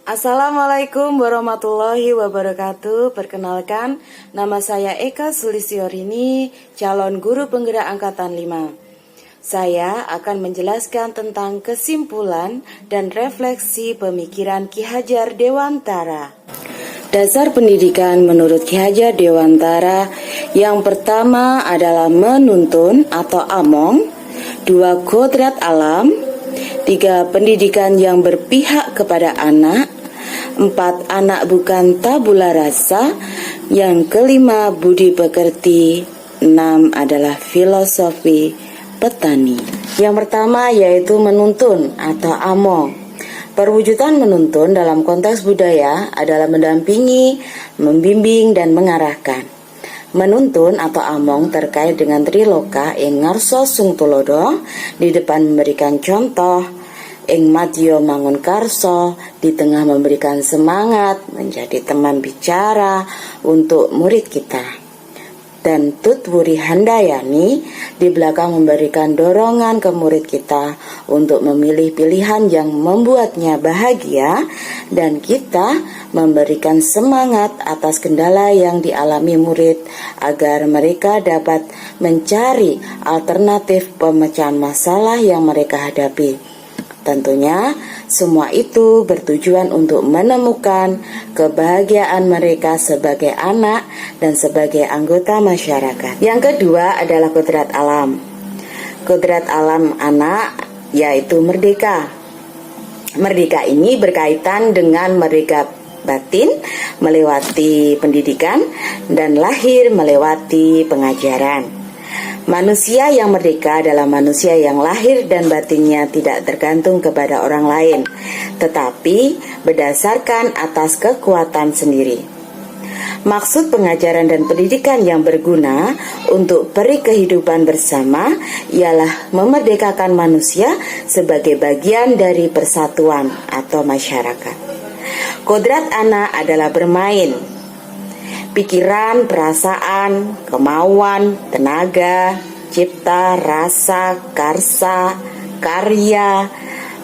Assalamualaikum warahmatullahi wabarakatuh. Perkenalkan, nama saya Eka Sulisyorini, calon guru penggerak angkatan 5. Saya akan menjelaskan tentang kesimpulan dan refleksi pemikiran Ki Hajar Dewantara. Dasar pendidikan menurut Ki Hajar Dewantara, yang pertama adalah menuntun atau among, 2 kodrat alam, 3 pendidikan yang berpihak kepada anak, 4 anak bukan tabula rasa, yang kelima budi pekerti, 6 adalah filosofi petani. Yang pertama yaitu menuntun atau among. Perwujudan menuntun dalam konteks budaya adalah mendampingi, membimbing, dan mengarahkan. Menuntun atau among terkait dengan triloka ing ngarsa sung tulodo, di depan memberikan contoh, ing madya mangun karso, di tengah memberikan semangat, menjadi teman bicara untuk murid kita. Dan tut wuri handayani, di belakang memberikan dorongan ke murid kita untuk memilih pilihan yang membuatnya bahagia, dan kita memberikan semangat atas kendala yang dialami murid agar mereka dapat mencari alternatif pemecahan masalah yang mereka hadapi. Tentunya semua itu bertujuan untuk menemukan kebahagiaan mereka sebagai anak dan sebagai anggota masyarakat. Yang kedua adalah kodrat alam. Kodrat alam anak yaitu merdeka. Merdeka ini berkaitan dengan merdeka batin melewati pendidikan dan lahir melewati pengajaran. Manusia yang merdeka adalah manusia yang lahir dan batinnya tidak tergantung kepada orang lain, tetapi berdasarkan atas kekuatan sendiri. Maksud pengajaran dan pendidikan yang berguna untuk peri kehidupan bersama ialah memerdekakan manusia sebagai bagian dari persatuan atau masyarakat. Kodrat anak adalah bermain. Pikiran, perasaan, kemauan, tenaga, cipta, rasa, karsa, karya,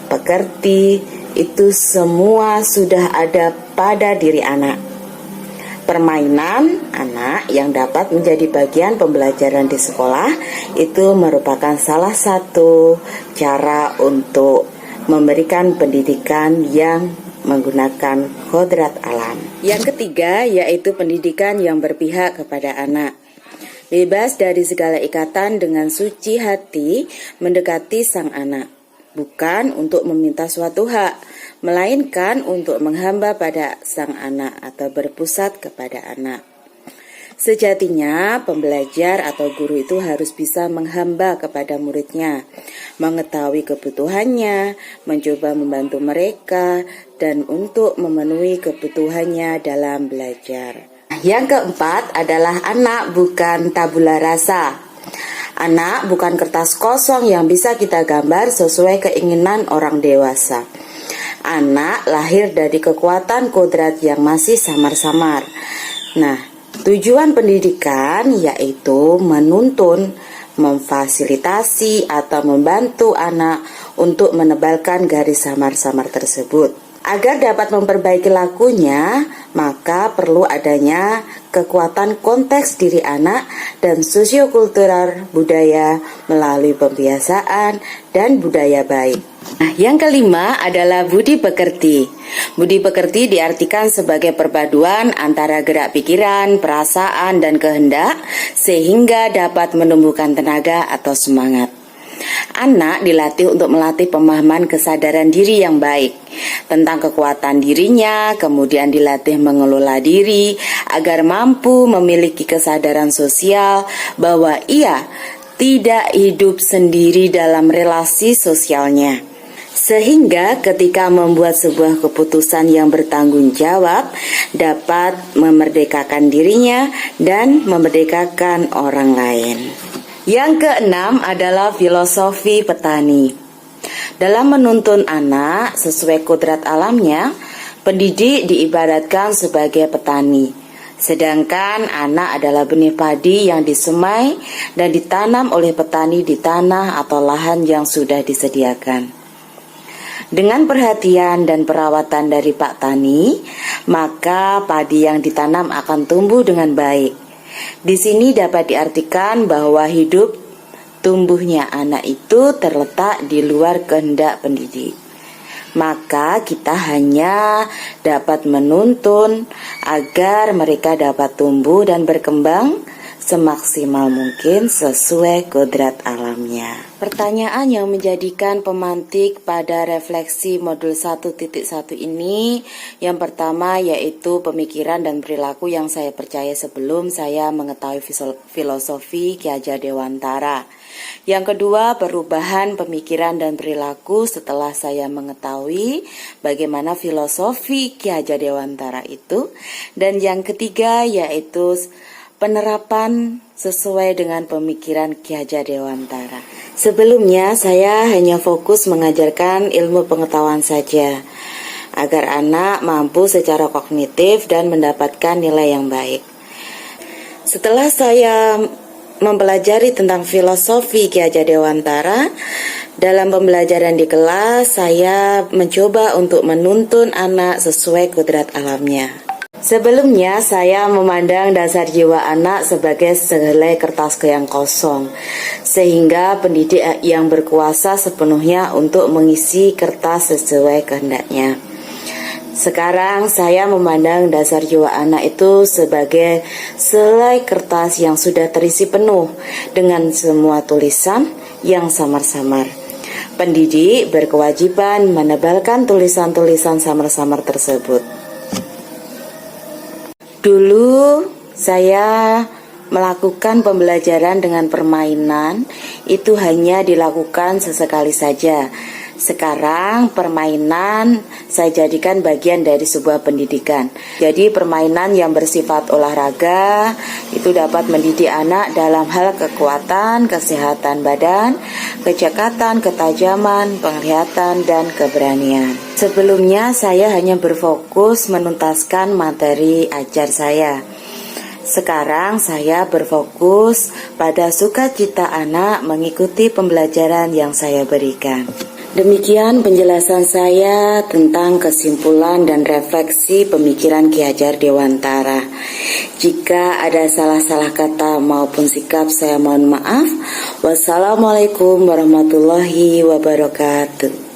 pekerti, itu semua sudah ada pada diri anak. Permainan anak yang dapat menjadi bagian pembelajaran di sekolah itu merupakan salah satu cara untuk memberikan pendidikan yang menggunakan kodrat alam. Yang ketiga yaitu pendidikan yang berpihak kepada anak. Bebas dari segala ikatan dengan suci hati mendekati sang anak, bukan untuk meminta suatu hak, melainkan untuk menghamba pada sang anak atau berpusat kepada anak. Sejatinya, pembelajar atau guru itu harus bisa menghamba kepada muridnya, mengetahui kebutuhannya, mencoba membantu mereka, dan untuk memenuhi kebutuhannya dalam belajar. Yang keempat adalah anak bukan tabula rasa. Anak bukan kertas kosong yang bisa kita gambar sesuai keinginan orang dewasa. Anak lahir dari kekuatan kodrat yang masih samar-samar. Nah, tujuan pendidikan yaitu menuntun, memfasilitasi atau membantu anak untuk menebalkan garis samar-samar tersebut. Agar dapat memperbaiki lakunya, maka perlu adanya kekuatan konteks diri anak dan sosiokultural budaya melalui pembiasaan dan budaya baik. Nah, yang kelima adalah budi pekerti. Budi pekerti diartikan sebagai perpaduan antara gerak pikiran, perasaan, dan kehendak sehingga dapat menumbuhkan tenaga atau semangat. Anak dilatih untuk melatih pemahaman kesadaran diri yang baik tentang kekuatan dirinya, kemudian dilatih mengelola diri agar mampu memiliki kesadaran sosial bahwa ia tidak hidup sendiri dalam relasi sosialnya. Sehingga ketika membuat sebuah keputusan yang bertanggung jawab dapat memerdekakan dirinya dan memerdekakan orang lain. Yang keenam adalah filosofi petani. Dalam menuntun anak sesuai kodrat alamnya, pendidik diibaratkan sebagai petani. Sedangkan anak adalah benih padi yang disemai dan ditanam oleh petani di tanah atau lahan yang sudah disediakan. Dengan perhatian dan perawatan dari Pak Tani, maka padi yang ditanam akan tumbuh dengan baik. Di sini dapat diartikan bahwa hidup tumbuhnya anak itu terletak di luar kehendak pendidik. Maka kita hanya dapat menuntun agar mereka dapat tumbuh dan berkembang semaksimal mungkin sesuai kodrat alamnya. Pertanyaan yang menjadikan pemantik pada refleksi modul 1.1 ini, yang pertama yaitu pemikiran dan perilaku yang saya percaya sebelum saya mengetahui filosofi Ki Hajar Dewantara. Yang kedua, perubahan pemikiran dan perilaku setelah saya mengetahui bagaimana filosofi Ki Hajar Dewantara itu. Dan yang ketiga yaitu penerapan sesuai dengan pemikiran Ki Hajar Dewantara. Sebelumnya saya hanya fokus mengajarkan ilmu pengetahuan saja, agar anak mampu secara kognitif dan mendapatkan nilai yang baik. Setelah saya mempelajari tentang filosofi Ki Hajar Dewantara, dalam pembelajaran di kelas saya mencoba untuk menuntun anak sesuai kodrat alamnya. Sebelumnya saya memandang dasar jiwa anak sebagai sehelai kertas yang kosong, sehingga pendidik yang berkuasa sepenuhnya untuk mengisi kertas sesuai kehendaknya. Sekarang saya memandang dasar jiwa anak itu sebagai selai kertas yang sudah terisi penuh dengan semua tulisan yang samar-samar. Pendidik berkewajiban menebalkan tulisan-tulisan samar-samar tersebut. Dulu saya melakukan pembelajaran dengan permainan, itu hanya dilakukan sesekali saja. Sekarang permainan saya jadikan bagian dari sebuah pendidikan. Jadi permainan yang bersifat olahraga itu dapat mendidik anak dalam hal kekuatan, kesehatan badan, kecekatan, ketajaman, penglihatan, dan keberanian. Sebelumnya saya hanya berfokus menuntaskan materi ajar saya. Sekarang saya berfokus pada sukacita anak mengikuti pembelajaran yang saya berikan. Demikian penjelasan saya tentang kesimpulan dan refleksi pemikiran Ki Hajar Dewantara. Jika ada salah-salah kata maupun sikap, saya mohon maaf. Wassalamualaikum warahmatullahi wabarakatuh.